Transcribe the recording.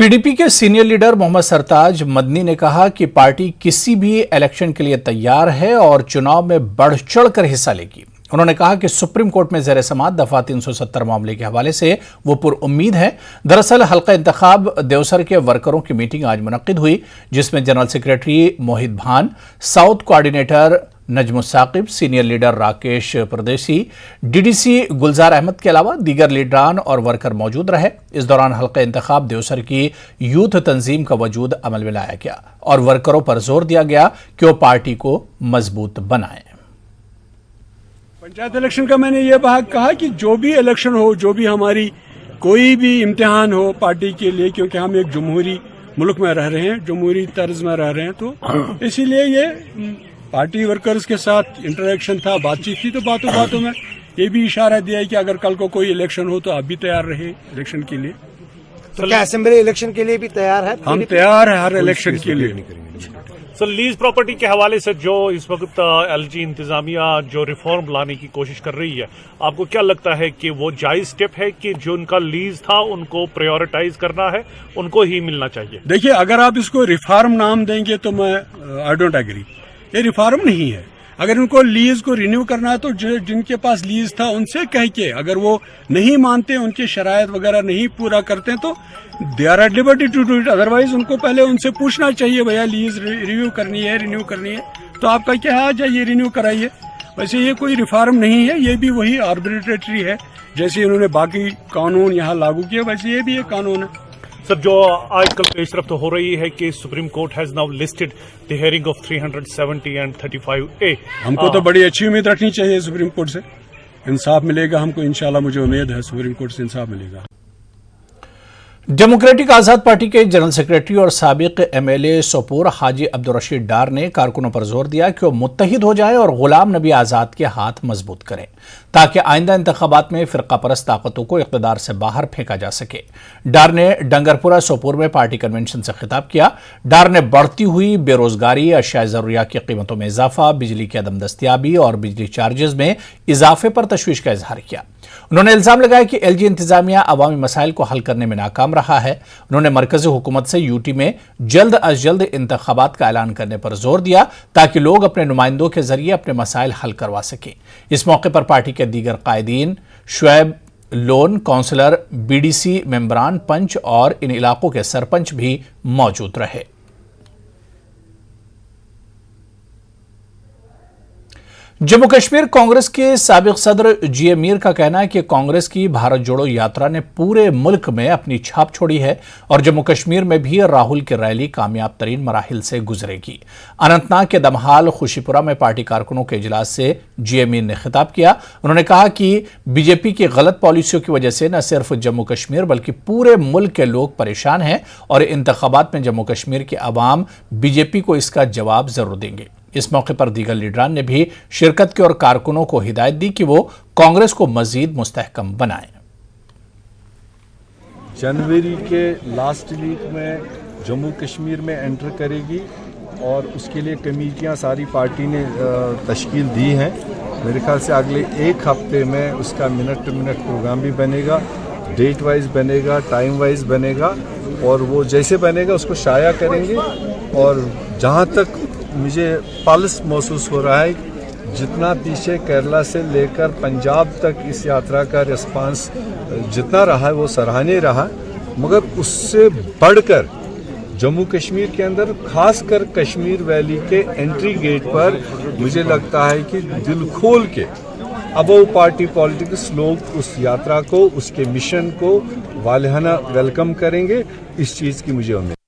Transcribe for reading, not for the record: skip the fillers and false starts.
PDP के senior leader Mohammad सरताज मदनी ने कहा कि पार्टी किसी भी इलेक्शन के लिए तैयार है और चुनाव में बढ़ चढ़ कर हिस्सा लेगी। उन्होंने कहा कि सुप्रीम कोर्ट में ज़ेर समाअत दफा 370 मामले के हवाले से वो पुरुम्मीद है। दरअसल हल्का इंतखाब देवसर के वर्करों की मीटिंग आज मुनक्किद हुई, जिसमें general secretary Mohit Bhan, south coordinator Najmus Saqib, senior leader Rakesh Pardesi, DDC गुलजार अहमद के अलावा दीगर लीडरान और वर्कर मौजूद रहे। इस दौरान हल्का इंतखाब देवसर की यूथ तंजीम का वजूद अमल में लाया गया और वर्करों पर जोर दिया गया कि वो पार्टी को मजबूत बनाएं। पंचायत इलेक्शन का मैंने ये बात कहा कि जो भी इलेक्शन हो, जो भी हमारी कोई भी इम्तिहान हो पार्टी के लिए, क्योंकि हम एक जमहूरी मुल्क में रह रहे हैं, जमहूरी तर्ज में रह रहे हैं, तो इसीलिए ये पार्टी वर्कर्स के साथ इंटरेक्शन था, बातचीत थी। तो बातों बातों में ये भी इशारा दिया है कि अगर कल को कोई इलेक्शन हो तो आप भी तैयार रहे इलेक्शन के लिए। तो क्या असेंबली इलेक्शन के लिए भी तैयार है? हम तैयार है हर इलेक्शन के लिए। सर, लीज प्रॉपर्टी के हवाले से जो इस वक्त एलजी इंतजामिया जो रिफॉर्म लाने की कोशिश कर रही है, आपको क्या लगता है कि वो जायज स्टेप है कि जो उनका लीज था उनको प्रायोरिटाइज करना है, उनको ही मिलना चाहिए? देखिए, अगर आप इसको रिफॉर्म नाम देंगे तो मैं आई डोंट एग्री। ये रिफॉर्म नहीं है। अगर उनको लीज को रिन्यू करना है तो जिनके पास लीज था उनसे कह के, अगर वो नहीं मानते, उनके शरायत वगैरह नहीं पूरा करते तो they are at liberty to do it. Otherwise उनको पहले उनसे पूछना चाहिए, भैया लीज रिन्यू करनी है तो आपका क्या है, जाइए रिन्यू कराइए। वैसे ये कोई रिफॉर्म नहीं है, ये भी वही आर्बिट्रेटरी है। जैसे इन्होंने बाकी कानून यहाँ लागू किए, वैसे ये भी एक कानून है। सर, जो आजकल पेशरफ्त हो रही है कि supreme court has now listed the hearing of 370 and 35A, हमको तो बड़ी अच्छी उम्मीद रखनी चाहिए सुप्रीम कोर्ट से। इंसाफ मिलेगा हमको, इंशाल्लाह मुझे उम्मीद है सुप्रीम कोर्ट से इंसाफ मिलेगा। डेमोक्रेटिक आजाद पार्टी के जनरल सेक्रेटरी और साबिक एमएलए सोपोर हाजी अब्दुल रशीद डार ने कारकुनों पर जोर दिया कि वो मुत्तहिद हो जाए और गुलाम नबी आजाद के हाथ मजबूत करें ताकि आइंदा इंतखाबात में फिरका परस्त ताकतों को इख्तिदार से बाहर फेंका जा सके। डार ने डंगरपुरा सोपोर में पार्टी कन्वेंशन से खिताब किया। डार ने बढ़ती हुई बेरोजगारी, अशिया जरूरिया की कीमतों में इजाफा, बिजली की अदम दस्तियाबी और बिजली चार्जेस में इजाफे पर तशवीश का इजहार किया। उन्होंने इल्जाम लगाया कि एलजी इंतजामिया अवामी मसाइल को हल करने में नाकाम रहा है। उन्होंने मरकजी हुकूमत से यूटी में जल्द अज जल्द इंतखाबात का ऐलान करने पर जोर दिया ताकि लोग अपने नुमाइंदों के जरिए अपने मसाइल हल करवा सकें। इस मौके पर पार्टी के दीगर कायदीन, शुएब लोन, काउंसलर, बीडीसी मेंबरान, पंच और इन इलाकों के सरपंच भी मौजूद रहे। जम्मू कश्मीर कांग्रेस के साबिक सदर जीए मीर का कहना है कि कांग्रेस की भारत जोड़ो यात्रा ने पूरे मुल्क में अपनी छाप छोड़ी है और जम्मू कश्मीर में भी राहुल की रैली कामयाब तरीन मराहिल से गुजरेगी। अनंतनाग के दमहाल खुशीपुरा में पार्टी कारकुनों के इजलास से जीए मीर ने खिताब किया। उन्होंने कहा कि बीजेपी की गलत पॉलिसियों की वजह से न सिर्फ जम्मू कश्मीर बल्कि पूरे मुल्क के लोग परेशान हैं और इंतखाबात में जम्मू कश्मीर के अवाम बीजेपी को इसका जवाब जरूर देंगे। इस मौके पर दीगर लीडरान ने भी शिरकत की और कारकुनों को हिदायत दी कि वो कांग्रेस को मजीद मुस्तहकम बनाएं। जनवरी के लास्ट वीक में जम्मू कश्मीर में एंटर करेगी और उसके लिए कमेटियां सारी पार्टी ने तश्कील दी हैं। मेरे ख्याल से अगले एक हफ्ते में उसका मिनट टू मिनट प्रोग्राम भी बनेगा, डेट वाइज बनेगा, टाइम वाइज बनेगा और वो जैसे बनेगा उसको शाया करेंगे। और जहाँ तक मुझे पल्स महसूस हो रहा है, जितना पीछे केरला से लेकर पंजाब तक इस यात्रा का रिस्पांस जितना रहा है वो सराहनीय रहा, मगर उससे बढ़कर जम्मू कश्मीर के अंदर खासकर कश्मीर वैली के एंट्री गेट पर मुझे लगता है कि दिल खोल के अबव पार्टी पॉलिटिक्स लोग उस यात्रा को, उसके मिशन को वालिहाना वेलकम करेंगे। इस चीज़ की मुझे उम्मीद है।